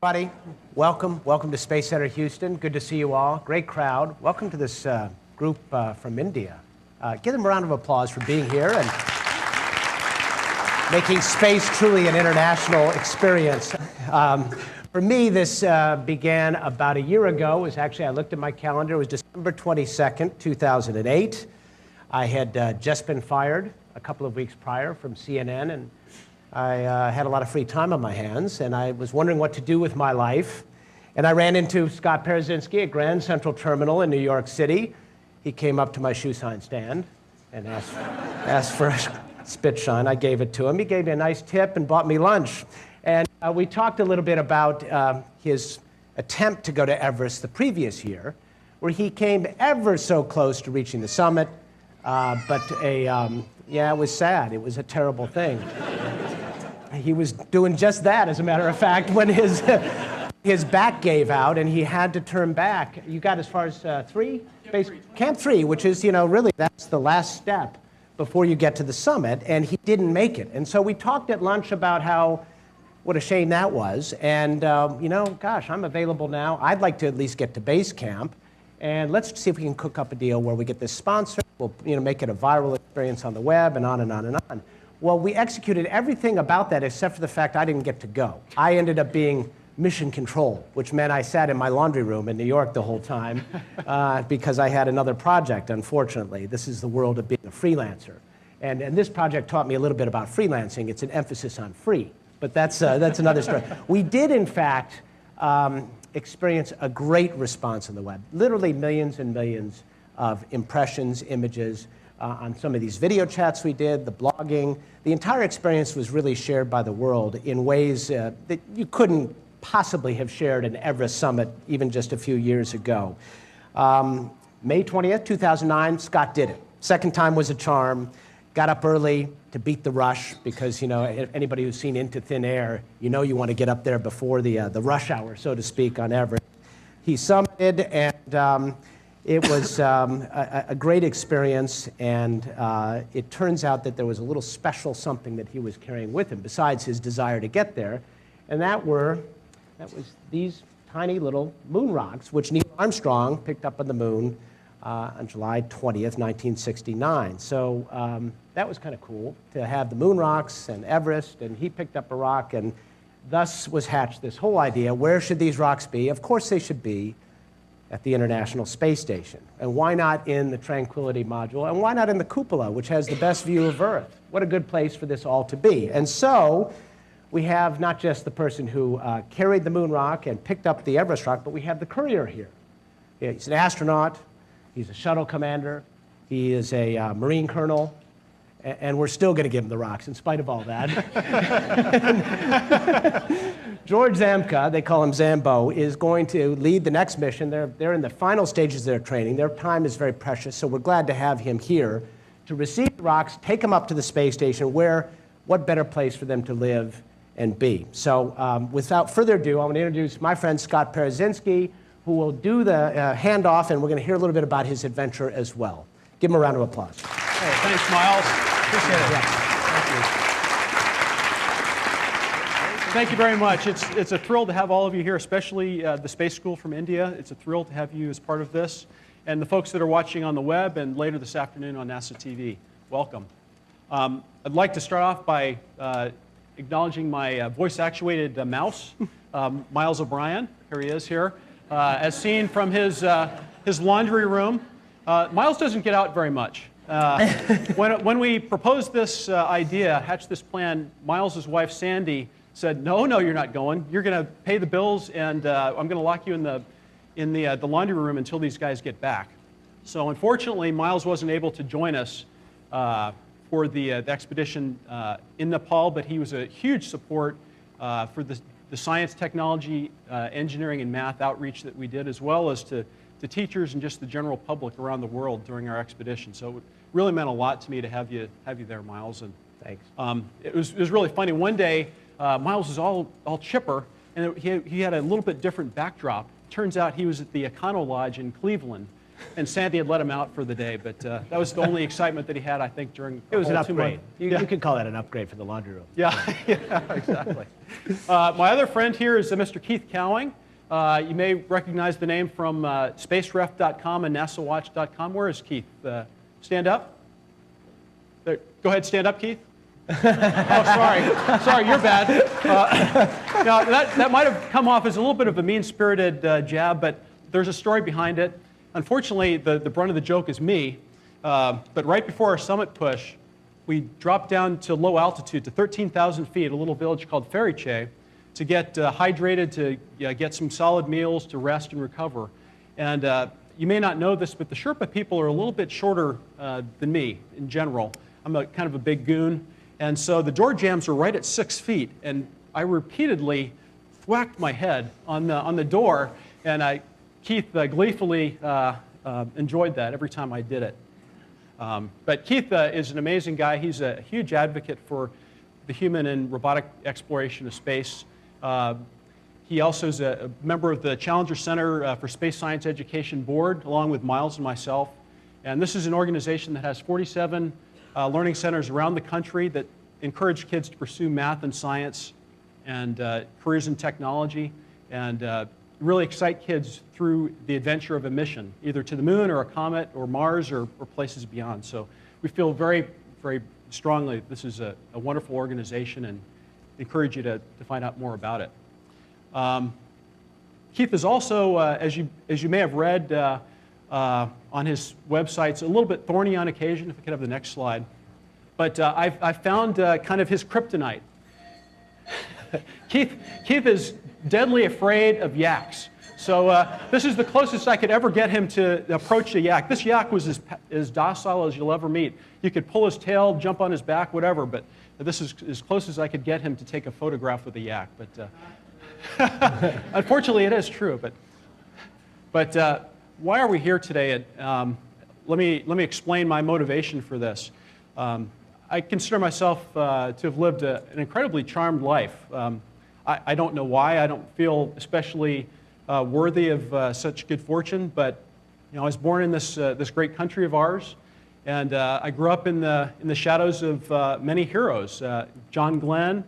Everybody, welcome to Space Center Houston. Good to see you all. Great crowd. Welcome to this group from India. Give them a round of applause for being here and making space truly an international experience. For me, this began about a year ago. It was actually, I looked at my calendar, it was December 22nd, 2008. I had just been fired a couple of weeks prior from CNN, and I had a lot of free time on my hands, and I was wondering what to do with my life. And I ran into Scott Parazynski at Grand Central Terminal in New York City. He came up to my shoe sign stand and asked for a spit shine. I gave it to him. He gave me a nice tip and bought me lunch. And we talked a little bit about his attempt to go to Everest the previous year, where he came ever so close to reaching the summit, yeah, it was sad. It was a terrible thing. He was doing just that, as a matter of fact, when his back gave out and he had to turn back. You got as far as Camp 3, which is, really that's the last step before you get to the summit, and he didn't make it. And so we talked at lunch about what a shame that was. And, gosh, I'm available now. I'd like to at least get to base camp. And let's see if we can cook up a deal where we get this sponsor. We'll make it a viral experience on the web and on and on and on. Well, we executed everything about that except for the fact I didn't get to go. I ended up being mission control, which meant I sat in my laundry room in New York the whole time because I had another project, unfortunately. This is the world of being a freelancer. And this project taught me a little bit about freelancing. It's an emphasis on free, but that's another story. We did, in fact, experience a great response on the web, literally millions and millions of impressions, images, on some of these video chats we did, the blogging. The entire experience was really shared by the world in ways that you couldn't possibly have shared an Everest summit even just a few years ago. May 20th, 2009, Scott did it. Second time was a charm. Got up early to beat the rush because, anybody who's seen Into Thin Air, you want to get up there before the rush hour, so to speak, on Everest. He summited, and it was a great experience, and it turns out that there was a little special something that he was carrying with him besides his desire to get there, and that was these tiny little moon rocks, which Neil Armstrong picked up on the moon on July 20th, 1969. So that was kind of cool to have the moon rocks and Everest, and he picked up a rock, and thus was hatched this whole idea: where should these rocks be? Of course they should be at the International Space Station. And why not in the Tranquility module? And why not in the cupola, which has the best view of Earth? What a good place for this all to be. And so we have not just the person who carried the moon rock and picked up the Everest rock, but we have the courier here. He's an astronaut. He's a shuttle commander. He is a Marine colonel. And we're still going to give him the rocks in spite of all that. George Zamka, they call him Zambo, is going to lead the next mission. They're in the final stages of their training. Their time is very precious, so we're glad to have him here to receive the rocks, take them up to the space station, where what better place for them to live and be. So without further ado, I want to introduce my friend Scott Parazynski, who will do the handoff, and we're going to hear a little bit about his adventure as well. Give him a round of applause. Hey, thanks, Miles. Appreciate it. Yeah. Thank you very much. It's a thrill to have all of you here, especially the Space School from India. It's a thrill to have you as part of this. And the folks that are watching on the web and later this afternoon on NASA TV, welcome. I'd like to start off by acknowledging my voice-actuated mouse, Miles O'Brien. Here he is here. As seen from his laundry room. Miles doesn't get out very much. When we proposed this idea, hatched this plan, Miles' wife, Sandy, said, no, you're not going. You're going to pay the bills, and I'm going to lock you in the laundry room until these guys get back. So unfortunately, Miles wasn't able to join us for the expedition in Nepal, but he was a huge support for the science, technology, engineering, and math outreach that we did, as well as to teachers and just the general public around the world during our expedition. So it really meant a lot to me to have you there, Miles. And thanks. It was really funny. One day, Miles was all chipper, and he had a little bit different backdrop. Turns out he was at the Econo Lodge in Cleveland, and Sandy had let him out for the day, but that was the only excitement that he had, I think, during It was an the whole 2 upgrade. month. You could call that an upgrade for the laundry room. Yeah, yeah, exactly. My other friend here is Mr. Keith Cowing. You may recognize the name from spaceref.com and nasawatch.com. Where is Keith? Stand up. There. Go ahead, stand up, Keith. Oh, sorry. Sorry, you're bad. Now, that might have come off as a little bit of a mean-spirited jab, but there's a story behind it. Unfortunately, the brunt of the joke is me. But right before our summit push, we dropped down to low altitude, to 13,000 feet, a little village called Feriche, to get hydrated, to get some solid meals, to rest and recover. And you may not know this, but the Sherpa people are a little bit shorter than me in general. I'm kind of a big goon. And so the door jambs are right at 6 feet. And I repeatedly whacked my head on the door. And Keith gleefully enjoyed that every time I did it. But Keith is an amazing guy. He's a huge advocate for the human and robotic exploration of space. He also is a member of the Challenger Center for Space Science Education Board, along with Miles and myself. And this is an organization that has 47 learning centers around the country that encourage kids to pursue math and science and careers in technology, and really excite kids through the adventure of a mission, either to the moon or a comet or Mars or places beyond. So we feel very, very strongly that this is a wonderful organization and encourage you to find out more about it. Keith is also, as you may have read on his websites, a little bit thorny on occasion, if we could have the next slide. But I've found kind of his kryptonite. Keith is deadly afraid of yaks. So this is the closest I could ever get him to approach a yak. This yak was as docile as you'll ever meet. You could pull his tail, jump on his back, whatever, but this is as close as I could get him to take a photograph with a yak. But unfortunately, it is true. But why are we here today? Let me explain my motivation for this. I consider myself to have lived an incredibly charmed life. I don't know why. I don't feel especially worthy of such good fortune, but I was born in this great country of ours, and I grew up in the shadows of many heroes: John Glenn,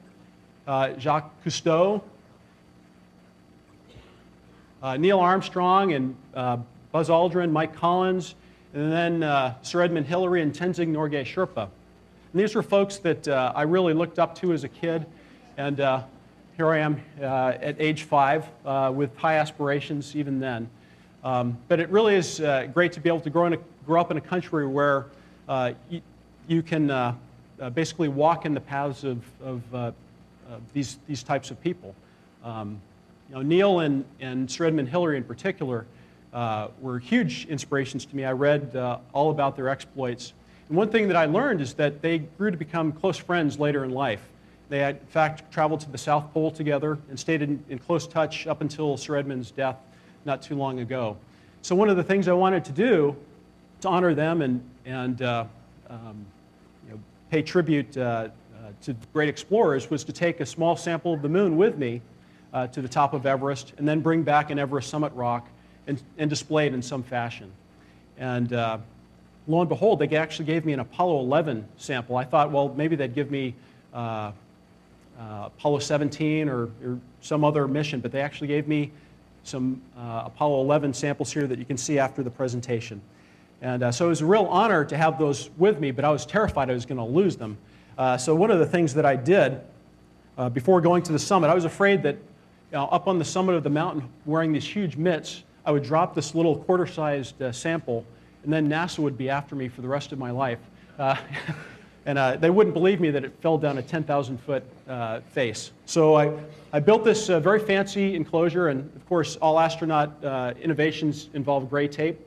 Jacques Cousteau, Neil Armstrong, and Buzz Aldrin, Mike Collins, and then Sir Edmund Hillary and Tenzing Norgay Sherpa. And these were folks that I really looked up to as a kid, and here I am at age 5 with high aspirations even then. But it really is great to be able to grow up in a country where you can basically walk in the paths of these types of people. Neil and Sir Edmund Hillary in particular were huge inspirations to me. I read all about their exploits. And one thing that I learned is that they grew to become close friends later in life. They had, in fact, traveled to the South Pole together and stayed in close touch up until Sir Edmund's death not too long ago. So one of the things I wanted to do to honor them and pay tribute to great explorers was to take a small sample of the moon with me to the top of Everest and then bring back an Everest summit rock and display it in some fashion. And lo and behold, they actually gave me an Apollo 11 sample. I thought, well, maybe they'd give me Apollo 17 or some other mission, but they actually gave me some Apollo 11 samples here that you can see after the presentation. And so it was a real honor to have those with me, but I was terrified I was going to lose them. So one of the things that I did before going to the summit, I was afraid that up on the summit of the mountain wearing these huge mitts, I would drop this little quarter-sized sample, and then NASA would be after me for the rest of my life. And they wouldn't believe me that it fell down a 10,000-foot face. So I built this very fancy enclosure, and of course, all astronaut innovations involve gray tape.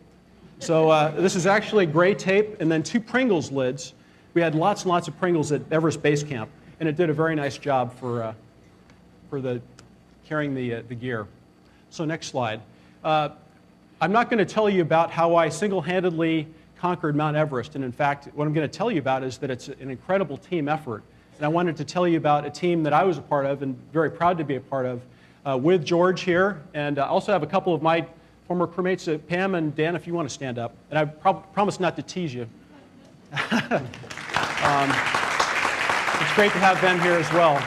So this is actually gray tape and then 2 Pringles lids. We had lots and lots of Pringles at Everest Base Camp, and it did a very nice job for carrying the gear. So next slide. I'm not going to tell you about how I single-handedly conquered Mount Everest, and in fact, what I'm going to tell you about is that it's an incredible team effort. And I wanted to tell you about a team that I was a part of and very proud to be a part of with George here, and I also have a couple of my former crewmates. Pam and Dan, if you want to stand up. And I promise not to tease you. It's great to have them here as well.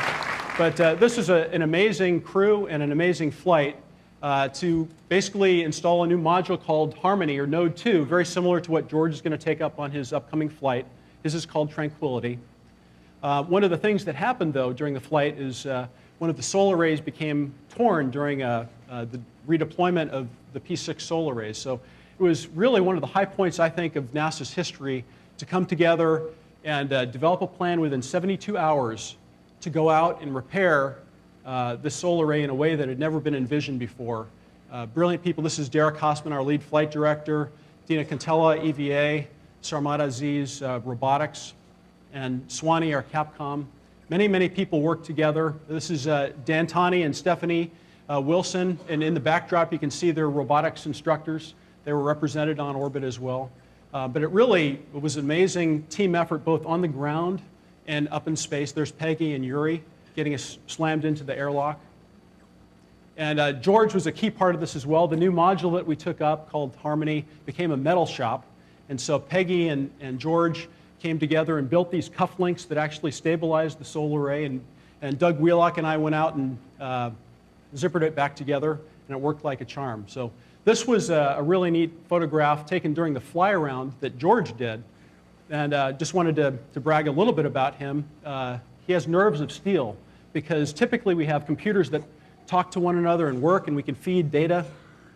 But this is an amazing crew and an amazing flight to basically install a new module called Harmony, or Node 2, very similar to what George is going to take up on his upcoming flight. His is called Tranquility. One of the things that happened, though, during the flight is one of the solar arrays became torn during the redeployment of the P6 solar arrays. So it was really one of the high points, I think, of NASA's history to come together and develop a plan within 72 hours to go out and repair this solar array in a way that had never been envisioned before. Brilliant people. This is Derek Hausman, our lead flight director, Dina Cantella, EVA, Sarmad Aziz, robotics, and Swanee, our Capcom. Many, many people work together. This is Dan Tani and Stephanie Wilson, and in the backdrop you can see their robotics instructors. They were represented on orbit as well. But it was an amazing team effort both on the ground and up in space. There's Peggy and Yuri getting us slammed into the airlock. And George was a key part of this as well. The new module that we took up called Harmony became a metal shop. And so Peggy and George came together and built these cufflinks that actually stabilized the solar array. And Doug Wheelock and I went out and zippered it back together, and it worked like a charm. So this was a really neat photograph taken during the fly around that George did. And just wanted to brag a little bit about him. He has nerves of steel, because typically we have computers that talk to one another and work, and we can feed data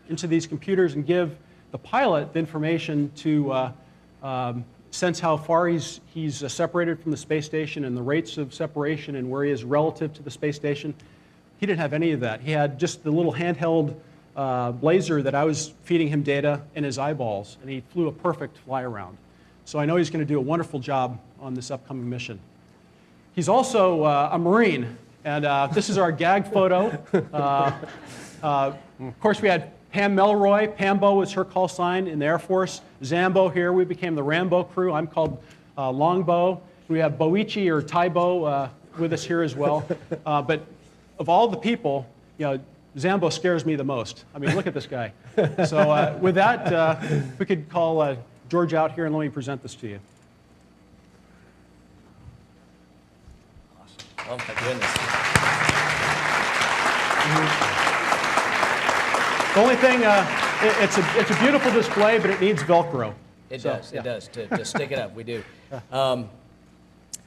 into these computers and give the pilot the information to sense how far he's separated from the space station and the rates of separation and where he is relative to the space station. He didn't have any of that. He had just the little handheld laser that I was feeding him data in his eyeballs, and he flew a perfect fly around. So I know he's going to do a wonderful job on this upcoming mission. He's also a Marine, and this is our gag photo. Of course, we had Pam Melroy. Pambo was her call sign in the Air Force. Zambo here, we became the Rambo crew. I'm called Longbow. We have Boichi or Taibo with us here as well. But of all the people, Zambo scares me the most. I mean, look at this guy. So with that, we could call George out here and let me present this to you. Awesome. Oh my goodness. The only thing, it's a beautiful display, but it needs Velcro. It does, to stick it up, we do. I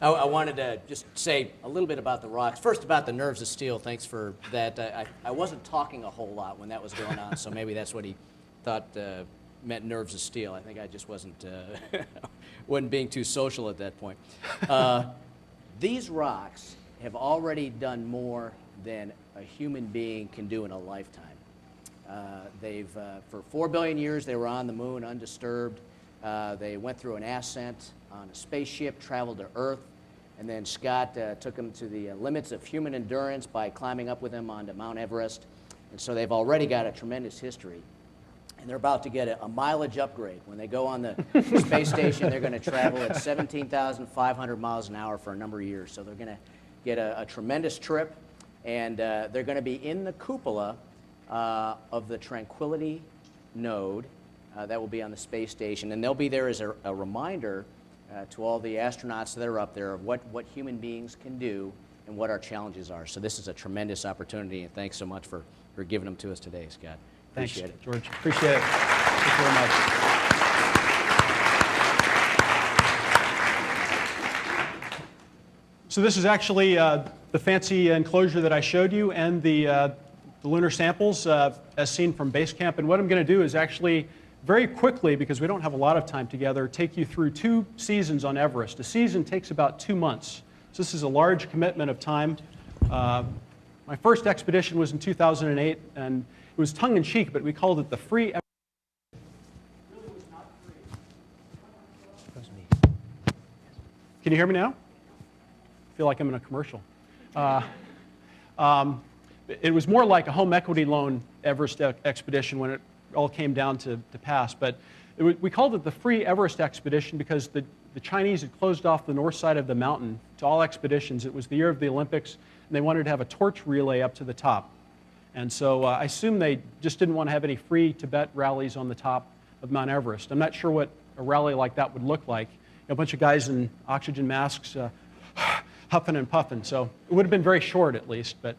wanted to just say a little bit about the rocks. First, about the nerves of steel, thanks for that. I wasn't talking a whole lot when that was going on, so maybe that's what he thought meant nerves of steel. I think I just wasn't being too social at that point. These rocks have already done more than a human being can do in a lifetime. For 4 billion years, they were on the moon undisturbed. They went through an ascent on a spaceship, traveled to Earth, and then Scott took them to the limits of human endurance by climbing up with them onto Mount Everest. And so they've already got a tremendous history. And they're about to get a mileage upgrade. When they go on the space station, they're going to travel at 17,500 miles an hour for a number of years. So they're going to get a tremendous trip, and they're going to be in the cupola of the Tranquility node that will be on the space station. And they'll be there as a reminder to all the astronauts that are up there of what human beings can do and what our challenges are. So this is a tremendous opportunity, and thanks so much for giving them to us today, Scott. Thanks, Appreciate it. George. Appreciate it. Thank you very much. So this is actually the fancy enclosure that I showed you, and the lunar samples as seen from base camp. And what I'm going to do is actually very quickly, because we don't have a lot of time together, take you through 2 seasons on Everest. A season takes about 2 months. So this is a large commitment of time. My first expedition was in 2008, and it was tongue-in-cheek, but we called it the free. Can you hear me now? I feel like I'm in a commercial. It was more like a home equity loan Everest expedition when it all came down to pass. But we called it the free Everest expedition because the Chinese had closed off the north side of the mountain to all expeditions. It was the year of the Olympics, and they wanted to have a torch relay up to the top. And so I assume they just didn't want to have any free Tibet rallies on the top of Mount Everest. I'm not sure what a rally like that would look like. A bunch of guys in oxygen masks huffing and puffing. So it would have been very short at least. But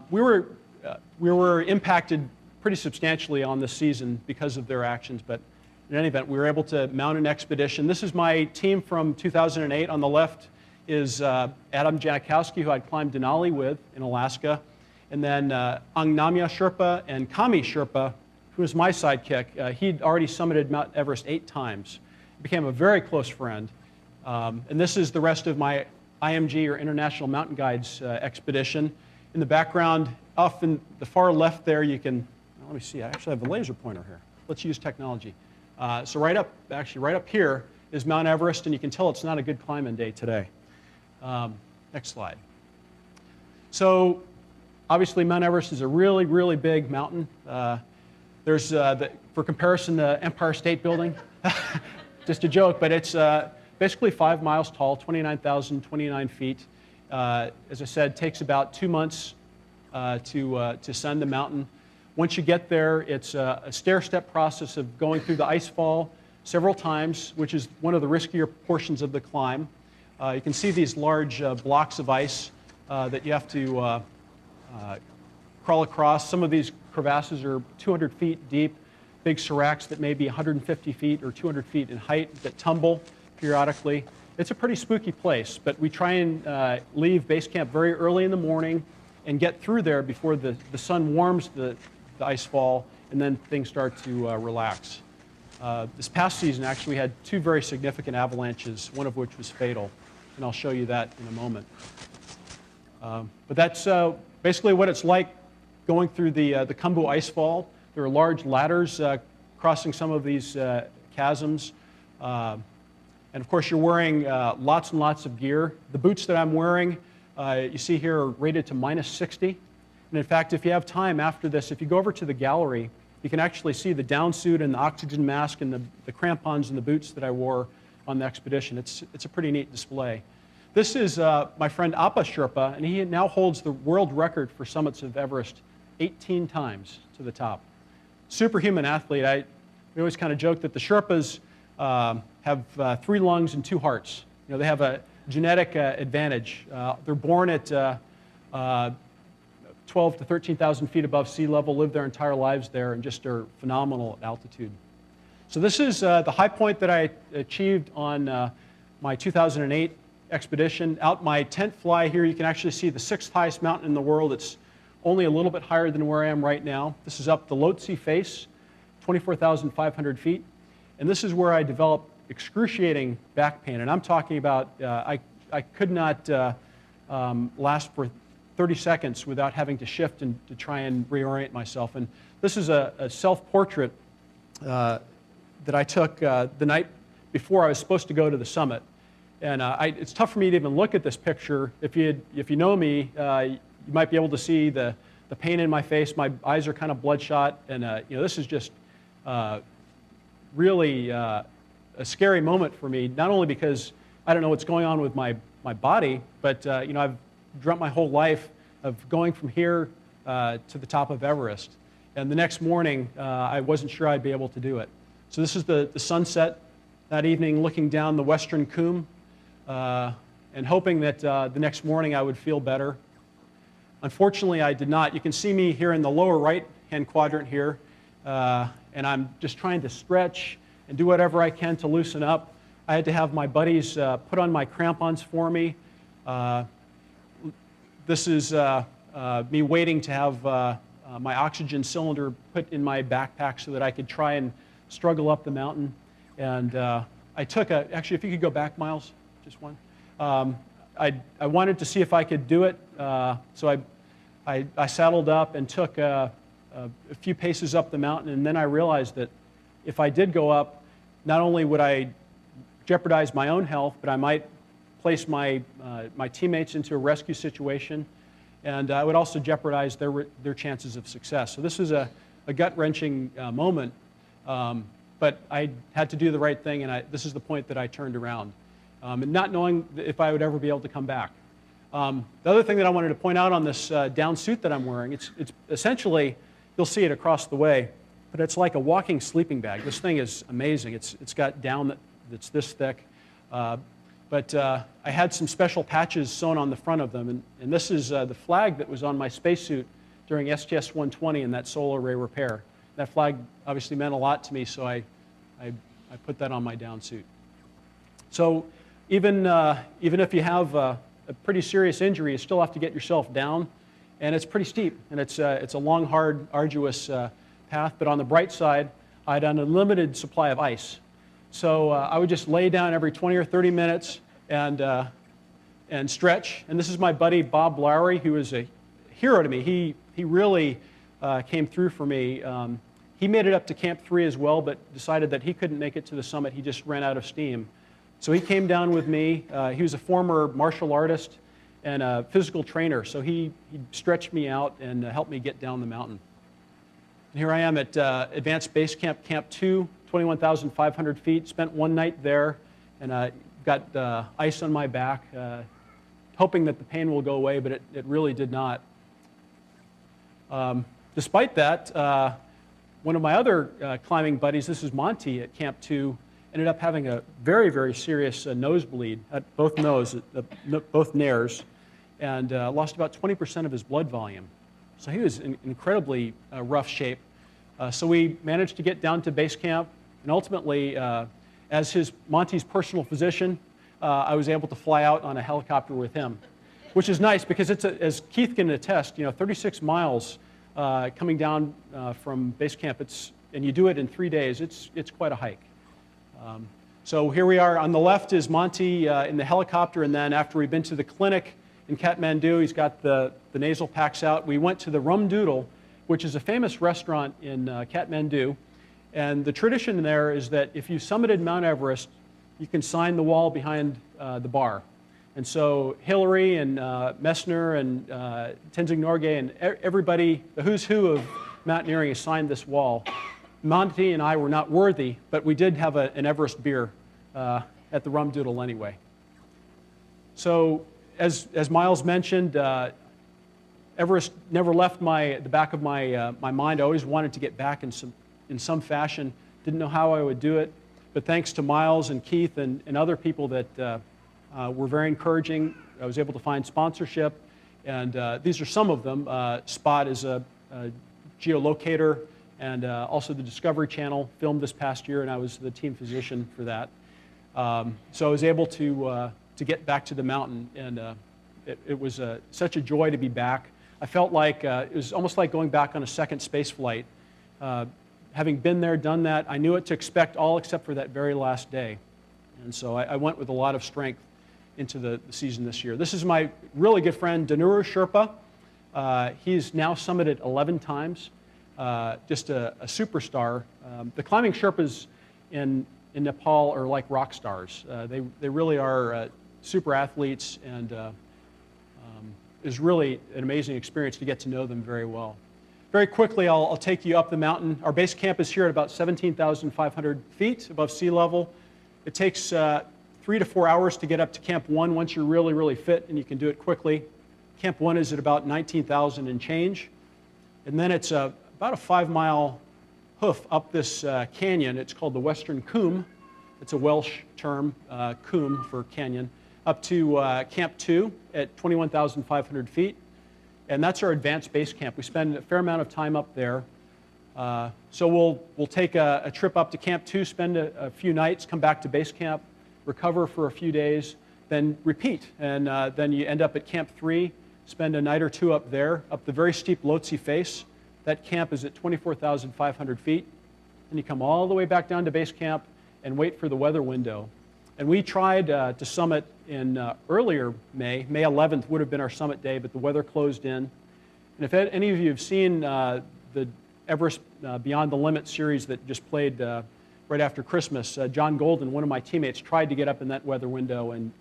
we were impacted pretty substantially on this season because of their actions. But in any event, we were able to mount an expedition. This is my team from 2008. On the left is Adam Janikowski, who I'd climbed Denali with in Alaska. And then Angnamya Sherpa and Kami Sherpa, who was my sidekick. He'd already summited Mount Everest 8 times. Became a very close friend. And this is the rest of my IMG, or International Mountain Guides expedition. In the background, off in the far left there, you can, let me see, I actually have a laser pointer here. Let's use technology. So right up here is Mount Everest, and you can tell it's not a good climbing day today. Next slide. So obviously Mount Everest is a really, really big mountain. There's, for comparison, the Empire State Building. Just a joke, but it's basically 5 miles tall, 29,029 feet. As I said, takes about 2 months to ascend the mountain. Once you get there, it's a stair-step process of going through the ice fall several times, which is one of the riskier portions of the climb. You can see these large blocks of ice that you have to crawl across. Some of these crevasses are 200 feet deep, big seracs that may be 150 feet or 200 feet in height that tumble periodically. It's a pretty spooky place, but we try and leave base camp very early in the morning and get through there before the sun warms the ice fall, and then things start to relax. This past season, actually, we had 2 very significant avalanches, one of which was fatal, and I'll show you that in a moment. But that's basically what it's like going through the Khumbu ice fall. There are large ladders crossing some of these chasms. And of course, you're wearing lots and lots of gear. The boots that I'm wearing, you see here, are rated to -60. And in fact, if you have time after this, if you go over to the gallery, you can actually see the down suit and the oxygen mask and the crampons and the boots that I wore on the expedition. It's a pretty neat display. This is my friend Appa Sherpa, and he now holds the world record for summits of Everest 18 times to the top. Superhuman athlete. We always kind of joke that the Sherpas have 3 lungs and 2 hearts. You know, they have a genetic advantage. They're born at 12 to 13,000 feet above sea level, live their entire lives there, and just are phenomenal at altitude. So this is the high point that I achieved on my 2008 expedition. Out my tent fly here, you can actually see the 6th highest mountain in the world. It's only a little bit higher than where I am right now. This is up the Lhotse face, 24,500 feet. And this is where I developed excruciating back pain. And I'm talking about, I could not last for 30 seconds without having to shift and to try and reorient myself. And this is a self-portrait that I took the night before I was supposed to go to the summit. And it's tough for me to even look at this picture. If you know me, you might be able to see the pain in my face. My eyes are kind of bloodshot, and this is just really a scary moment for me. Not only because I don't know what's going on with my body, but I've dreamt my whole life of going from here to the top of Everest. And the next morning, I wasn't sure I'd be able to do it. So this is the sunset that evening, looking down the western Coombe, and hoping that the next morning I would feel better. Unfortunately, I did not. You can see me here in the lower right-hand quadrant here, and I'm just trying to stretch and do whatever I can to loosen up. I had to have my buddies put on my crampons for me. This is me waiting to have my oxygen cylinder put in my backpack so that I could try and struggle up the mountain. And I took actually, if you could go back, Miles, just one. I wanted to see if I could do it, so I saddled up and took a few paces up the mountain, and then I realized that if I did go up, not only would I jeopardize my own health, but I might place my teammates into a rescue situation, and I would also jeopardize their chances of success. So this is a gut-wrenching moment, but I had to do the right thing, and this is the point that I turned around. And not knowing if I would ever be able to come back. The other thing that I wanted to point out on this down suit that I'm wearing, it's essentially, you'll see it across the way, but it's like a walking sleeping bag. This thing is amazing. It's got down that's this thick. But I had some special patches sewn on the front of them, and this is the flag that was on my spacesuit during STS-120 and that solar array repair. That flag obviously meant a lot to me, so I put that on my down suit. So even if you have a pretty serious injury, you still have to get yourself down, and it's pretty steep, and it's a long, hard, arduous path. But on the bright side, I had an unlimited supply of ice. So I would just lay down every 20 or 30 minutes and stretch. And this is my buddy Bob Lowry, who is a hero to me. He really came through for me. He made it up to Camp 3 as well, but decided that he couldn't make it to the summit. He just ran out of steam. So he came down with me. He was a former martial artist and a physical trainer. So he stretched me out and helped me get down the mountain. And here I am at Advanced Base Camp, Camp 2. 21,500 feet, spent one night there, and got ice on my back, hoping that the pain will go away, but it really did not. Despite that, one of my other climbing buddies, this is Monty at Camp 2, ended up having a very, very serious nosebleed at both both nares, and lost about 20% of his blood volume. So he was in incredibly rough shape. So we managed to get down to base camp. And ultimately, as Monty's personal physician, I was able to fly out on a helicopter with him, which is nice because it's, as Keith can attest, 36 miles coming down from base camp. And you do it in 3 days. It's quite a hike. So here we are. On the left is Monty in the helicopter, and then after we've been to the clinic in Kathmandu, he's got the nasal packs out. We went to the Rum Doodle, which is a famous restaurant in Kathmandu. And the tradition there is that if you summited Mount Everest, you can sign the wall behind the bar. And so Hillary and Messner and Tenzing Norgay and everybody, the who's who of mountaineering, has signed this wall. Monty and I were not worthy, but we did have an Everest beer at the Rum Doodle anyway. So as Miles mentioned, Everest never left the back of my mind. I always wanted to get back in some fashion. Didn't know how I would do it, but thanks to Miles and Keith and other people that were very encouraging, I was able to find sponsorship, and these are some of them. Spot is a geolocator, and also the Discovery Channel filmed this past year, and I was the team physician for that. So I was able to get back to the mountain, and it was such a joy to be back. I felt like it was almost like going back on a second space flight. Having been there, done that, I knew what to expect all except for that very last day. And so I went with a lot of strength into the season this year. This is my really good friend, Danuru Sherpa. He's now summited 11 times, just a superstar. The climbing Sherpas in Nepal are like rock stars. They really are super athletes, and it was really an amazing experience to get to know them very well. Very quickly, I'll take you up the mountain. Our base camp is here at about 17,500 feet above sea level. It takes 3 to 4 hours to get up to Camp 1 once you're really, really fit, and you can do it quickly. Camp 1 is at about 19,000 and change. And then it's about a 5-mile hoof up this canyon. It's called the Western Coombe. It's a Welsh term, coombe for canyon, up to Camp 2 at 21,500 feet. And that's our advanced base camp. We spend a fair amount of time up there. So we'll take a trip up to Camp 2, spend a few nights, come back to base camp, recover for a few days, then repeat. And then you end up at Camp 3, spend a night or two up there, up the very steep Lhotse face. That camp is at 24,500 feet. And you come all the way back down to base camp and wait for the weather window. And we tried to summit in earlier May. May 11th would have been our summit day, but the weather closed in. And if any of you have seen the Everest Beyond the Limit series that just played right after Christmas, John Golden, one of my teammates, tried to get up in that weather window, and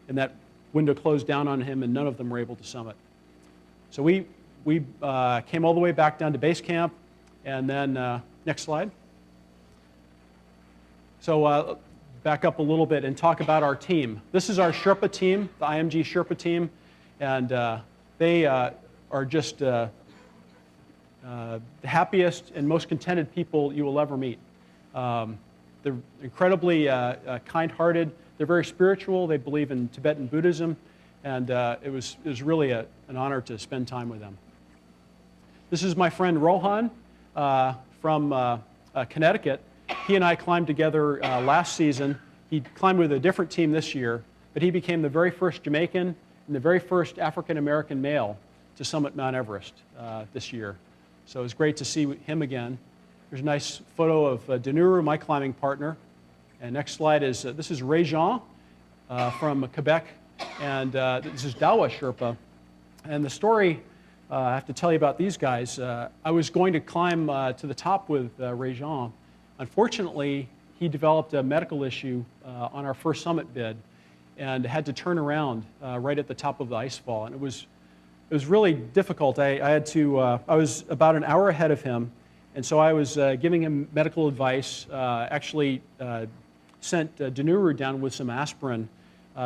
that window closed down on him, and none of them were able to summit. So we came all the way back down to base camp, and then, next slide. So back up a little bit and talk about our team. This is our Sherpa team, the IMG Sherpa team, And they are just the happiest and most contented people you will ever meet. They're incredibly kind-hearted. They're very spiritual. They believe in Tibetan Buddhism, and it was really an honor to spend time with them. This is my friend Rohan from Connecticut. He and I climbed together last season. He climbed with a different team this year, but he became the very first Jamaican and the very first African-American male to summit Mount Everest this year. So it was great to see him again. Here's a nice photo of Denuru, my climbing partner. And next slide is, this is Ray Jean from Quebec, and this is Dawa Sherpa. And the story I have to tell you about these guys. I was going to climb to the top with Ray Jean. Unfortunately, he developed a medical issue on our first summit bid and had to turn around right at the top of the ice fall. And it was really difficult. I was about an hour ahead of him, and so I was giving him medical advice, actually sent Denuru down with some aspirin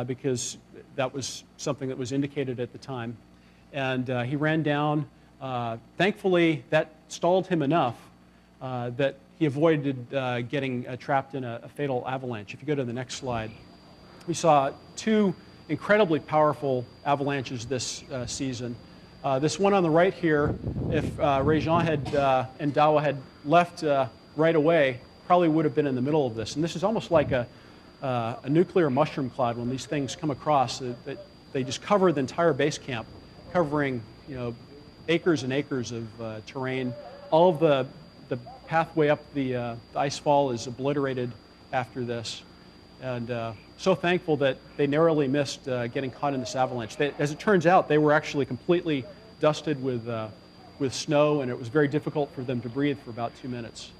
because that was something that was indicated at the time. And he ran down. Thankfully, that stalled him enough that he avoided getting trapped in a fatal avalanche. If you go to the next slide, we saw two incredibly powerful avalanches this season. This one on the right here, if Ray Jean and Dawa had left right away, probably would have been in the middle of this. And this is almost like a nuclear mushroom cloud when these things come across. That they just cover the entire base camp, covering acres and acres of terrain. All of the pathway up the ice fall is obliterated after this. And so thankful that they narrowly missed getting caught in this avalanche. As it turns out, they were actually completely dusted with snow, and it was very difficult for them to breathe for about 2 minutes.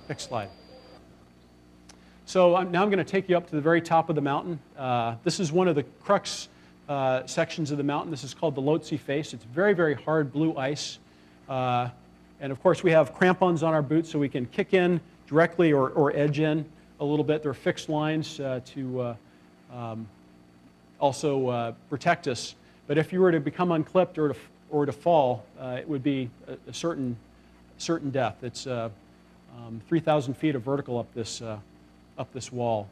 Next slide. So now I'm going to take you up to the very top of the mountain. This is one of the crux sections of the mountain. This is called the Lhotse Face. It's very, very hard blue ice. And of course, we have crampons on our boots so we can kick in directly or edge in a little bit. There are fixed lines to also protect us. But if you were to become unclipped or to fall, it would be a certain death. It's 3,000 feet of vertical up this wall.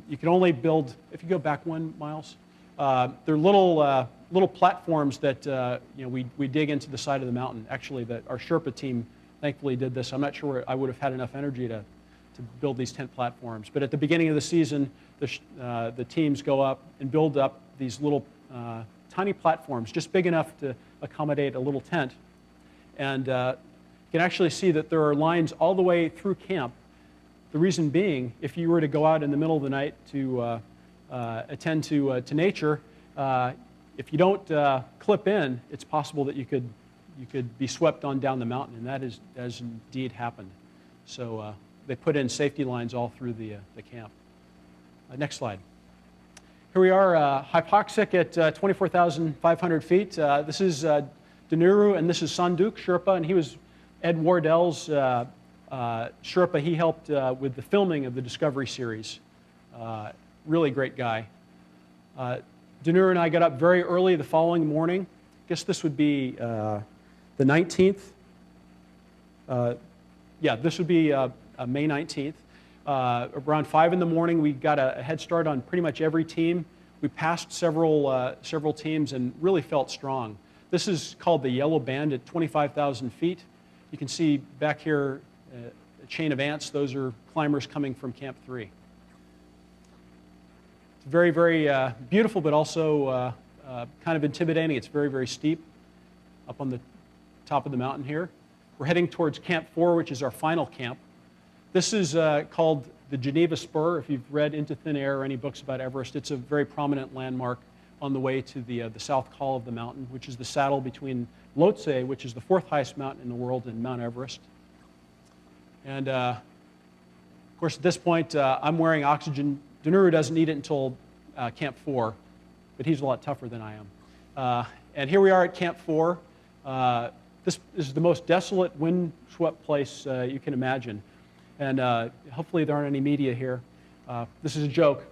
You can only build, if you go back 1 mile, they're little platforms that we dig into the side of the mountain. Actually, our Sherpa team thankfully did this. I'm not sure I would have had enough energy to build these tent platforms. But at the beginning of the season, the teams go up and build up these little tiny platforms, just big enough to accommodate a little tent. And you can actually see that there are lines all the way through camp. The reason being, if you were to go out in the middle of the night to attend to nature, if you don't clip in, it's possible that you could be swept on down the mountain, and that has indeed happened. So they put in safety lines all through the camp. Next slide. Here we are, hypoxic at 24,500 feet. This is Denuru, and this is Sanduk Sherpa, and he was Ed Wardell's Sherpa. He helped with the filming of the Discovery series. Really great guy. Denuru and I got up very early the following morning. I guess this would be the 19th. This would be May 19th. Around 5 in the morning, we got a head start on pretty much every team. We passed several teams and really felt strong. This is called the Yellow Band at 25,000 feet. You can see back here a chain of ants. Those are climbers coming from Camp 3. It's very, very beautiful, but also kind of intimidating. It's very, very steep up on the top of the mountain here. We're heading towards Camp 4, which is our final camp. This is called the Geneva Spur. If you've read Into Thin Air or any books about Everest, it's a very prominent landmark on the way to the south col of the mountain, which is the saddle between Lhotse, which is the 4th highest mountain in the world, and Mount Everest. And of course, at this point, I'm wearing oxygen. Denuru doesn't need it until Camp 4, but he's a lot tougher than I am. And here we are at Camp 4. This is the most desolate, wind-swept place you can imagine. And hopefully there aren't any media here. This is a joke.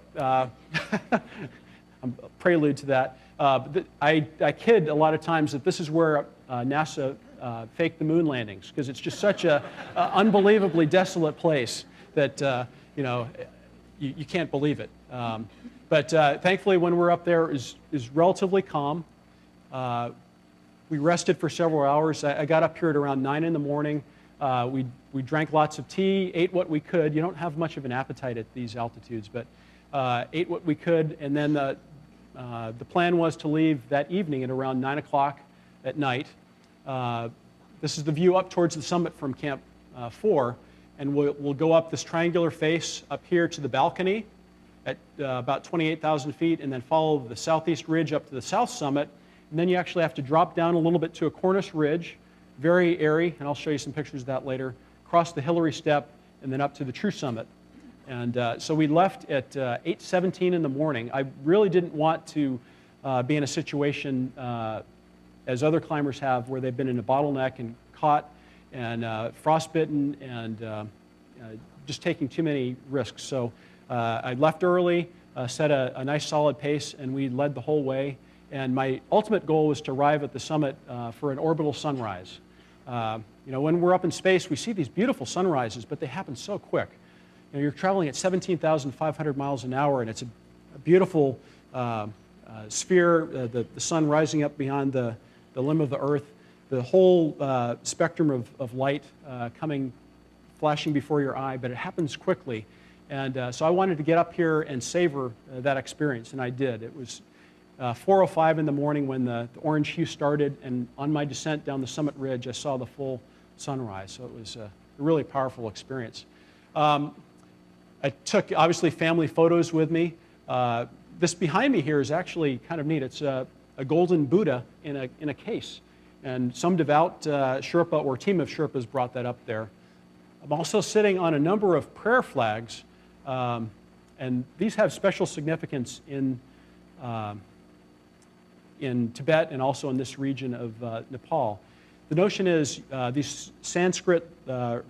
prelude to that. I kid a lot of times that this is where NASA faked the moon landings, because it's just such a unbelievably desolate place that you can't believe it. But thankfully, when we're up there, is relatively calm. We rested for several hours. I got up here at around 9 in the morning. We drank lots of tea, ate what we could. You don't have much of an appetite at these altitudes, but ate what we could. And then the plan was to leave that evening at around 9 o'clock at night. This is the view up towards the summit from Camp 4. And we'll go up this triangular face up here to the balcony at about 28,000 feet, and then follow the southeast ridge up to the south summit. And then you actually have to drop down a little bit to a cornice ridge, very airy, and I'll show you some pictures of that later, cross the Hillary Step, and then up to the true summit. And so we left at 8:17 in the morning. I really didn't want to be in a situation, as other climbers have, where they've been in a bottleneck and caught and frostbitten and just taking too many risks. So I left early, set a nice solid pace, and we led the whole way. And my ultimate goal was to arrive at the summit for an orbital sunrise. When we're up in space, we see these beautiful sunrises, but they happen so quick. You're traveling at 17,500 miles an hour, and it's a beautiful sphere, the sun rising up beyond the limb of the Earth, the whole spectrum of light flashing before your eye, but it happens quickly. And so I wanted to get up here and savor that experience, and I did. It was 4:05 in the morning when the orange hue started, and on my descent down the summit ridge, I saw the full sunrise. So it was a really powerful experience. I took, obviously, family photos with me. This behind me here is actually kind of neat. It's a golden Buddha in a case. And some devout Sherpa or team of Sherpas brought that up there. I'm also sitting on a number of prayer flags, and these have special significance in Tibet and also in this region of Nepal. The notion is these Sanskrit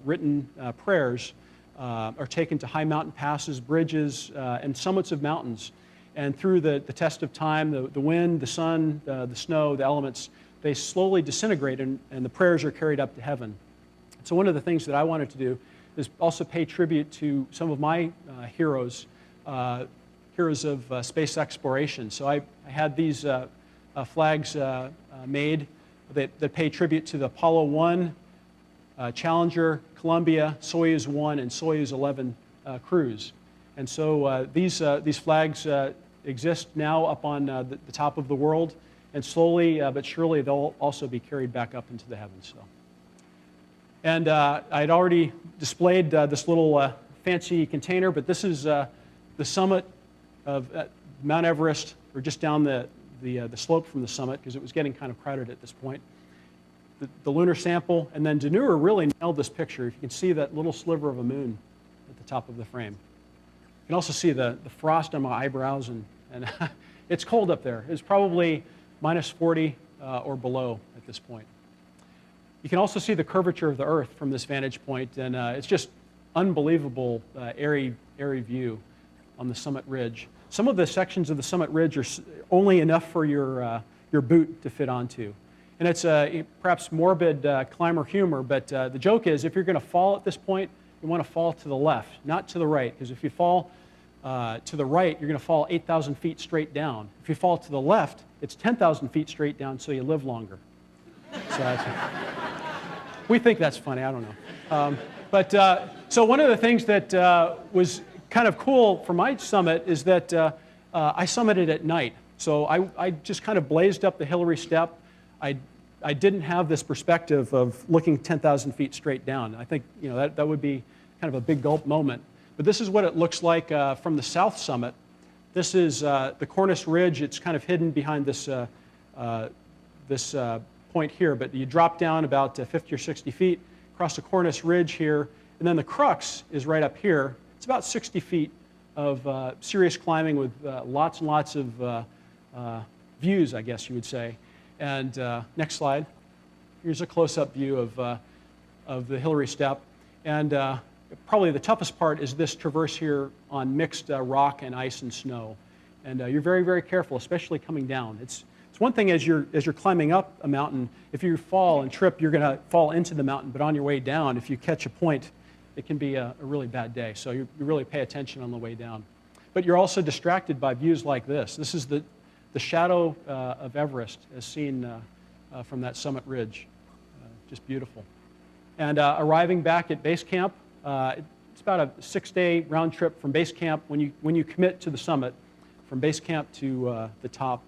written prayers are taken to high mountain passes, bridges, and summits of mountains. And through the test of time, the wind, the sun, the snow, the elements, they slowly disintegrate, and the prayers are carried up to heaven. So one of the things that I wanted to do is also pay tribute to some of my heroes of space exploration. So I had these flags made that pay tribute to the Apollo 1, Challenger, Columbia, Soyuz 1, and Soyuz 11 crews. And so these flags exist now up on the top of the world, and slowly but surely they'll also be carried back up into the heavens. So. And I had already displayed this little fancy container, but this is the summit of Mount Everest, or just down the slope from the summit, because it was getting kind of crowded at this point. The lunar sample, and then Deneuer really nailed this picture. If you can see that little sliver of a moon at the top of the frame. You can also see the frost on my eyebrows, and it's cold up there. It's probably minus 40 or below at this point. You can also see the curvature of the Earth from this vantage point, and it's just unbelievable airy view on the summit ridge. Some of the sections of the summit ridge are only enough for your boot to fit onto. And it's perhaps morbid climber humor, but the joke is if you're going to fall at this point, you want to fall to the left, not to the right, because if you fall to the right, you're going to fall 8,000 feet straight down. If you fall to the left, it's 10,000 feet straight down, so you live longer. So we think that's funny, I don't know. So one of the things that was kind of cool for my summit is that I summited at night. So I just kind of blazed up the Hillary Step. I didn't have this perspective of looking 10,000 feet straight down. I think that would be kind of a big gulp moment. But this is what it looks like from the south summit. This is the Cornice Ridge. It's kind of hidden behind this point here, but you drop down about 50 or 60 feet, across the Cornice Ridge here, and then the crux is right up here. It's about 60 feet of serious climbing with lots and lots of views, I guess you would say. And next slide. Here's a close-up view of the Hillary Step. And probably the toughest part is this traverse here on mixed rock and ice and snow. And you're very, very careful, especially coming down. It's one thing as you're climbing up a mountain, if you fall and trip, you're going to fall into the mountain. But on your way down, if you catch a point, it can be a really bad day. So you really pay attention on the way down. But you're also distracted by views like this. This is the shadow of Everest as seen from that summit ridge. Just beautiful. And arriving back at base camp, it's about a 6-day round trip from base camp when you commit to the summit, from base camp to the top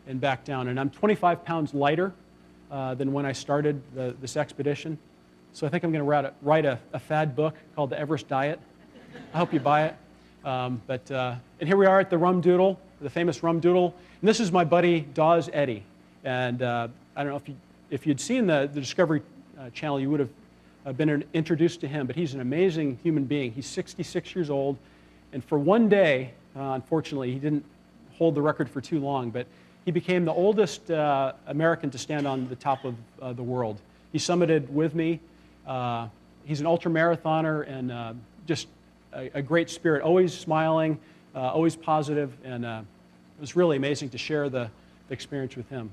and back down. And I'm 25 pounds lighter than when I started this expedition. So I think I'm going to write a fad book called The Everest Diet. I hope you buy it. And here we are at the Rum Doodle, the famous Rum Doodle. And this is my buddy Dawes Eddy. And I don't know if you'd seen the Discovery Channel, you would have been introduced to him. But he's an amazing human being. He's 66 years old. And for one day, unfortunately, he didn't hold the record for too long, but he became the oldest American to stand on the top of the world. He summited with me. He's an ultra-marathoner and just a great spirit, always smiling, always positive, and it was really amazing to share the experience with him.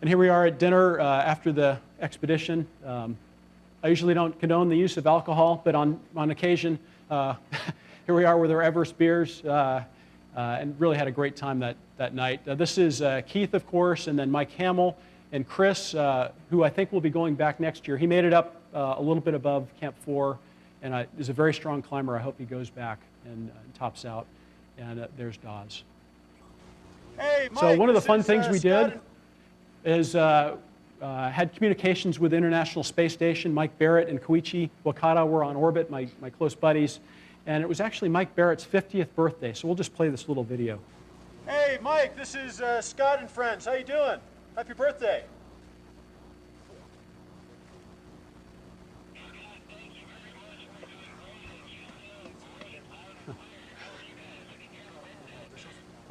And here we are at dinner after the expedition. I usually don't condone the use of alcohol, but on occasion, here we are with our Everest beers, and really had a great time that night. This is Keith, of course, and then Mike Hamill and Chris, who I think will be going back next year. He made it up a little bit above Camp 4, and is a very strong climber. I hope he goes back and tops out. And there's Dawes. Hey, Mike, so one of the fun is, things we Scott did is had communications with the International Space Station. Mike Barrett and Koichi Wakata were on orbit, my close buddies. And it was actually Mike Barrett's 50th birthday, so we'll just play this little video. Hey, Mike, this is Scott and friends. How you doing? Happy birthday.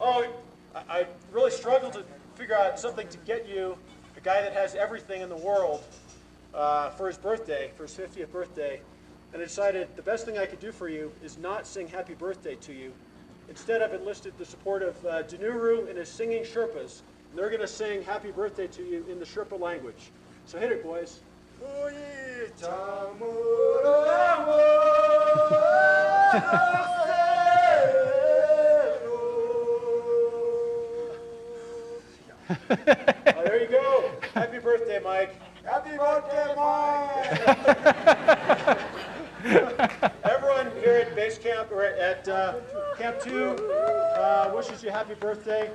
Oh, I really struggled to figure out something to get you, a guy that has everything in the world, for his birthday, for his 50th birthday. And I decided the best thing I could do for you is not sing happy birthday to you. Instead, I've enlisted the support of Danuru and his singing Sherpas. And they're going to sing happy birthday to you in the Sherpa language. So hit it, boys. Oh, there you go. Happy birthday, Mike. Happy birthday, Mike. Everyone here at base camp or at Camp 2 wishes you happy birthday.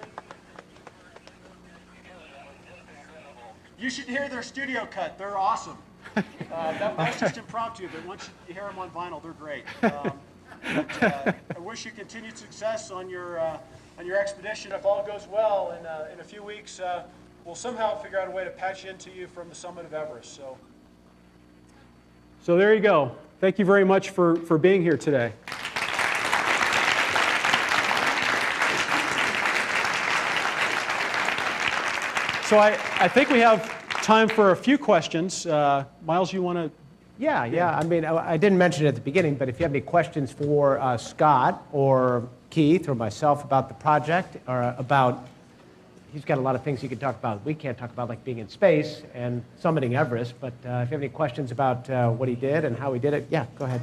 You should hear their studio cut. They're awesome. That's just impromptu, but once you hear them on vinyl, they're great. I wish you continued success on your expedition. If all goes well, in a few weeks, we'll somehow figure out a way to patch into you from the summit of Everest. So there you go. Thank you very much for being here today. So I think we have time for a few questions. Miles, you want to? Yeah. I mean, I didn't mention it at the beginning, but if you have any questions for Scott or Keith or myself about the project or about, he's got a lot of things he could talk about we can't talk about, like being in space and summiting Everest. But if you have any questions about what he did and how he did it, yeah, go ahead.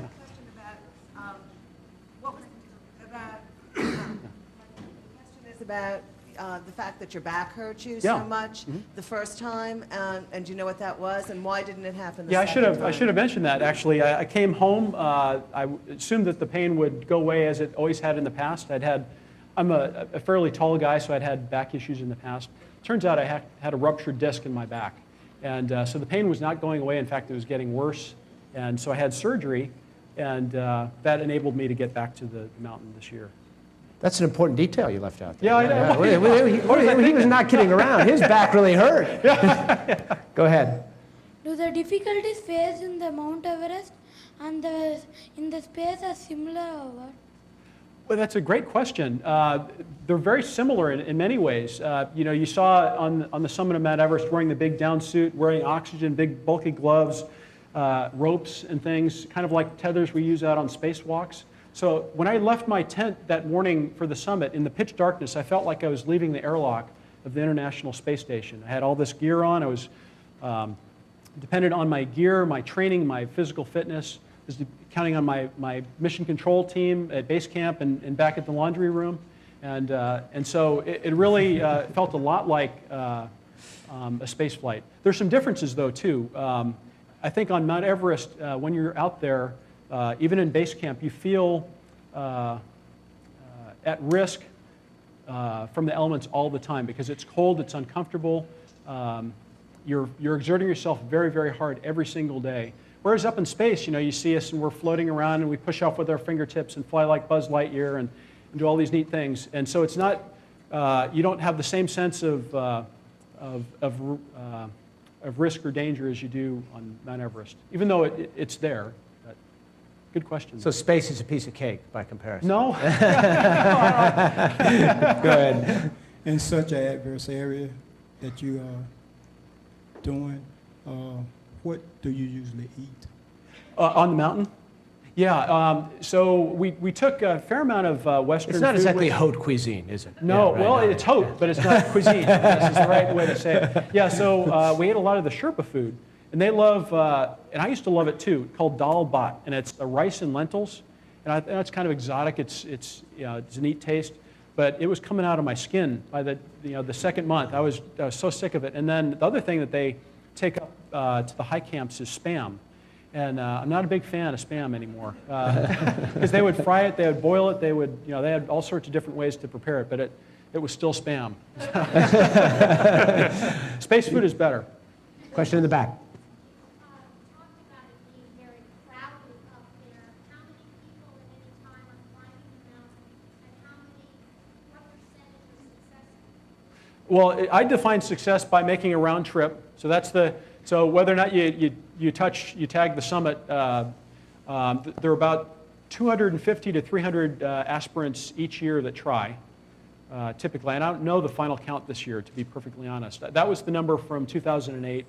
About the fact that your back hurt you Yeah. so much the first time, and do you know what that was, and why didn't it happen the Yeah, second time? I should have mentioned that, actually. I came home. I assumed that the pain would go away as it always had in the past. I'm a fairly tall guy, so I'd had back issues in the past. Turns out I had a ruptured disc in my back. And so the pain was not going away. In fact, it was getting worse. And so I had surgery, and that enabled me to get back to the mountain this year. That's an important detail you left out there. Yeah, I know. He was not kidding around. His back really hurt. Go ahead. Do the difficulties faced in the Mount Everest and in the space are similar or what? Well, that's a great question. They're very similar in many ways. You saw on the summit of Mount Everest wearing the big down suit, wearing oxygen, big bulky gloves, ropes and things, kind of like tethers we use out on spacewalks. So when I left my tent that morning for the summit, in the pitch darkness, I felt like I was leaving the airlock of the International Space Station. I had all this gear on. I was dependent on my gear, my training, my physical fitness. I was counting on my mission control team at base camp and back at the laundry room. And so it really felt a lot like a space flight. There's some differences, though, too. I think on Mount Everest, when you're out there, even in base camp, you feel at risk from the elements all the time because it's cold, it's uncomfortable. You're exerting yourself very, very hard every single day. Whereas up in space, you see us and we're floating around and we push off with our fingertips and fly like Buzz Lightyear and do all these neat things. And so it's not, you don't have the same sense of risk or danger as you do on Mount Everest, even though it's there. But good question. So space is a piece of cake by comparison. No. Go ahead. In such an adverse area that you are doing, what do you usually eat? On the mountain? Yeah, so we took a fair amount of Western It's not food exactly with- haute cuisine, is it? No, Yeah, right, well, right. it's haute, but it's not cuisine. This is the right way to say it. Yeah, so we ate a lot of the Sherpa food, and they love, and I used to love it too, called dal bhat, and it's rice and lentils, and it's kind of exotic. It's a neat taste, but it was coming out of my skin by the second month. I was so sick of it. And then the other thing that they take up to the high camps is Spam. And I'm not a big fan of Spam anymore because they would fry it, they would boil it, they had all sorts of different ways to prepare it, but it was still Spam. Space food is better. Question in the back. Talking about it being very crowded up there, how many people at any time are climbing the mountain, and what percentage is successful? Well, I define success by making a round trip. So whether or not you tag the summit, there are about 250 to 300 aspirants each year that try, typically. And I don't know the final count this year, to be perfectly honest. That was the number from 2008.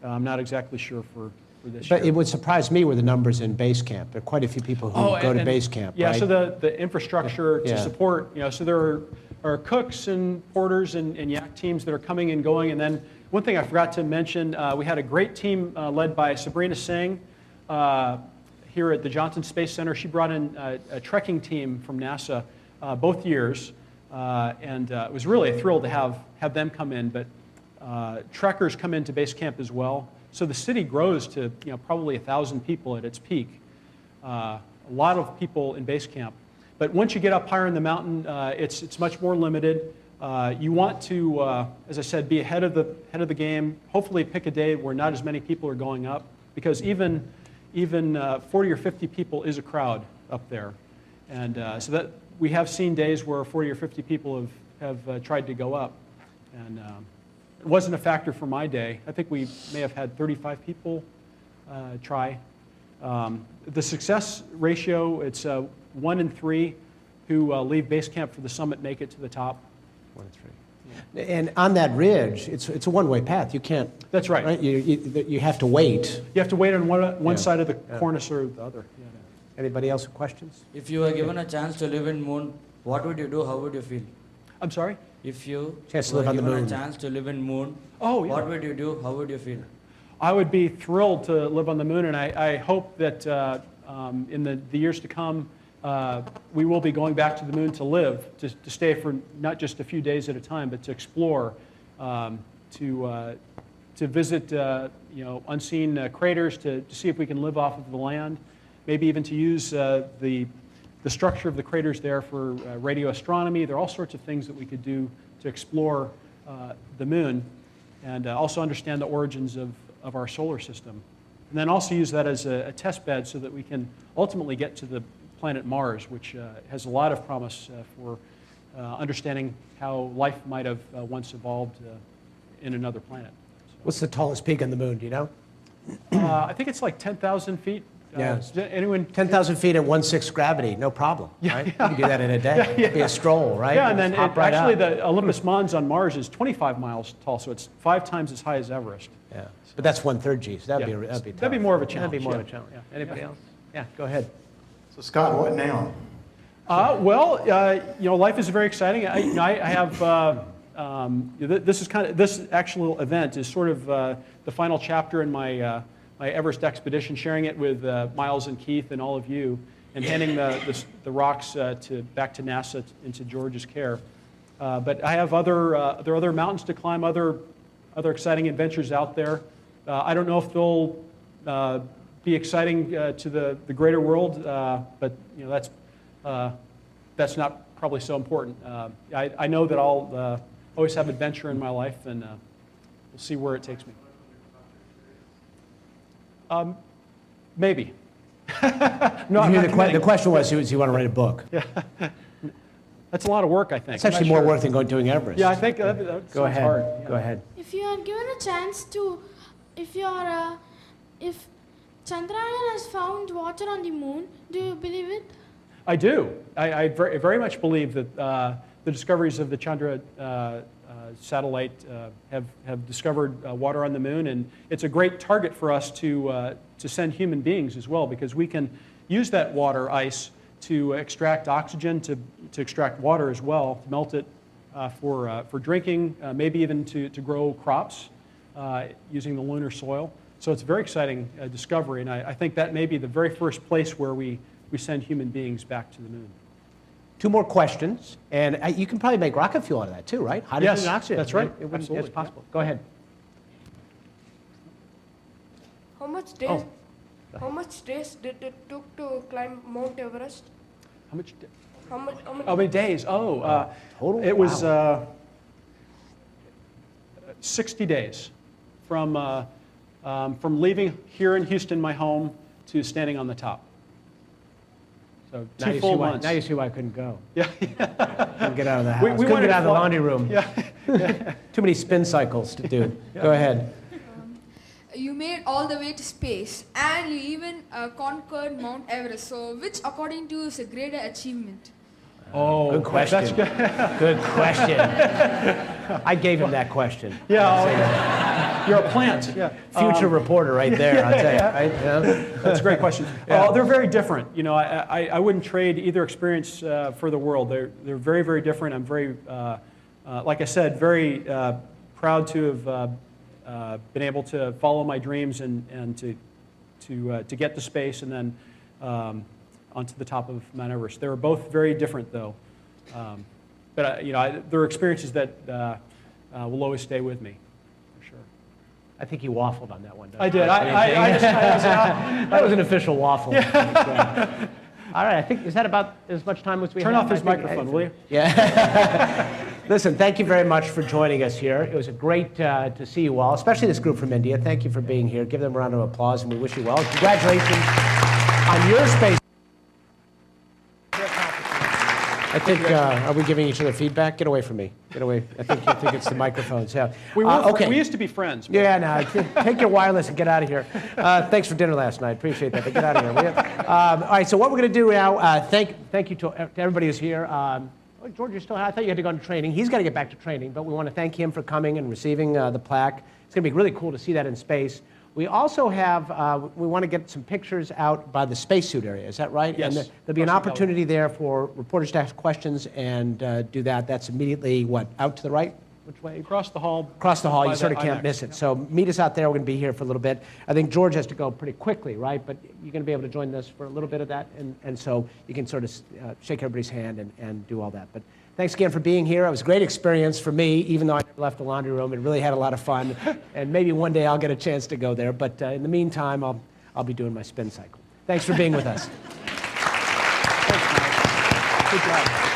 I'm not exactly sure for this year. But it would surprise me with the numbers in base camp. There are quite a few people who go to base camp, yeah, right? so the infrastructure Yeah. to support, so there are cooks and porters and yak teams that are coming and going. And then one thing I forgot to mention, we had a great team led by Sabrina Singh here at the Johnson Space Center. She brought in a trekking team from NASA both years, and it was really a thrill to have them come in. But trekkers come into base camp as well. So the city grows to probably 1,000 people at its peak. A lot of people in base camp. But once you get up higher in the mountain, it's much more limited. You want to, as I said, be ahead of the game. Hopefully, pick a day where not as many people are going up, because even 40 or 50 people is a crowd up there, and so that we have seen days where 40 or 50 people have tried to go up, and it wasn't a factor for my day. I think we may have had 35 people try. The success ratio, it's 1 in 3 who leave base camp for the summit make it to the top. 1 in 3. And on that ridge, it's a one-way path. You can't. That's right. You have to wait. You have to wait on one Yeah. side of the cornice or the other. Yeah. Anybody else with questions? If you were given a chance to live in moon, what would you do? How would you feel? I'm sorry? If you Chance to were live on the given moon. a chance to live in moon, Oh, yeah. what would you do? How would you feel? I would be thrilled to live on the moon, and I hope that in the years to come, we will be going back to the moon to live, to stay for not just a few days at a time, but to explore, to visit unseen craters, to see if we can live off of the land, maybe even to use the structure of the craters there for radio astronomy. There are all sorts of things that we could do to explore the moon, and also understand the origins of our solar system. And then also use that as a test bed so that we can ultimately get to the planet Mars, which has a lot of promise for understanding how life might have once evolved in another planet. What's the tallest peak on the moon? Do you know? I think it's like 10,000 feet. Yeah. Does anyone? 10,000 feet at 1/6 gravity, no problem. Right? You can do that in a day. Yeah. It'd be a stroll, right? Yeah, and then Hop right actually up. the Olympus Mons on Mars is 25 miles tall, so it's 5 times as high as Everest. Yeah. But that's 1/3 G, so that'd Yeah. be That'd be more of a challenge. That'd be more yeah. of a challenge. Yeah. Anybody else? Yeah, go ahead. So Scott, what now? Life is very exciting. I have this actual event is sort of the final chapter in my my Everest expedition, sharing it with Miles and Keith and all of you, and handing the rocks back to NASA into George's care. But I have there are other mountains to climb, other exciting adventures out there. I don't know if they'll be exciting to the greater world, but that's not probably so important. I know that I'll always have adventure in my life, and we'll see where it takes me. Maybe. No, I'm not committing. The question was, do you want to write a book? Yeah. That's a lot of work, I think. It's actually more work than doing Everest. Yeah, I think that Go ahead. hard. Go ahead. If you are given a chance to, if Chandrayaan has found water on the moon, do you believe it? I do. I very much believe that the discoveries of the Chandra satellite have discovered water on the moon, and it's a great target for us to send human beings as well, because we can use that water ice to extract oxygen, to extract water as well, to melt it for drinking, maybe even to grow crops using the lunar soil. So it's a very exciting discovery, and I think that may be the very first place where we send human beings back to the moon. 2 more questions, and you can probably make rocket fuel out of that too, right? Hydrogen Yes, and oxygen. that's right. It's possible. Go ahead. How much days did it took to climb Mount Everest? How much? How many days? Total? It was 60 days from leaving here in Houston, my home, to standing on the top. So 2 full months. Now you see why I couldn't go. Yeah. Couldn't get out of the house. We couldn't get out of the fly. laundry room. Yeah. Too many spin cycles to do. Yeah. Go ahead. You made all the way to space, and you even conquered Mount Everest. So, which, according to you, is a greater achievement? Oh, good question. That's good. Good question. I gave him that question. Yeah, you're a plant. Yeah. Future reporter right there, I'll tell you. Right? Yeah. That's a great question. They're very different. You know, I wouldn't trade either experience for the world. They're very, very different. I'm very, like I said, very proud to have been able to follow my dreams and to get to space and then onto the top of Mount Everest. They were both very different, though. But there are experiences that will always stay with me, for sure. I think you waffled on that one. I did. That was an official waffle. Yeah. All right. I think is that about as much time as we have? Turn off his microphone, will you? Yeah. Listen, thank you very much for joining us here. It was great to see you all, especially this group from India. Thank you for being here. Give them a round of applause, and we wish you well. Congratulations on your space. I think, are we giving each other feedback? Get away from me. Get away. I think it's the microphones. Yeah. We used to be friends. Yeah, no. Take your wireless and get out of here. Thanks for dinner last night. Appreciate that. But get out of here. All right, so what we're going to do now, thank you to everybody who's here. George, you're still here? I thought you had to go to training. He's got to get back to training, but we want to thank him for coming and receiving the plaque. It's going to be really cool to see that in space. We also have, we want to get some pictures out by the spacesuit area. Is that right? Yes. And there'll be an opportunity there for reporters to ask questions and do that. That's immediately, out to the right? Which way? Across the hall. Across the hall. You sort of IMAX, can't miss it. So meet us out there. We're going to be here for a little bit. I think George has to go pretty quickly, right? But you're going to be able to join us for a little bit of that. And so you can sort of shake everybody's hand and do all that. But thanks again for being here. It was a great experience for me, even though I never left the laundry room. It really had a lot of fun. And maybe one day I'll get a chance to go there. But in the meantime, I'll be doing my spin cycle. Thanks for being with us. Thanks, Mike. Good job.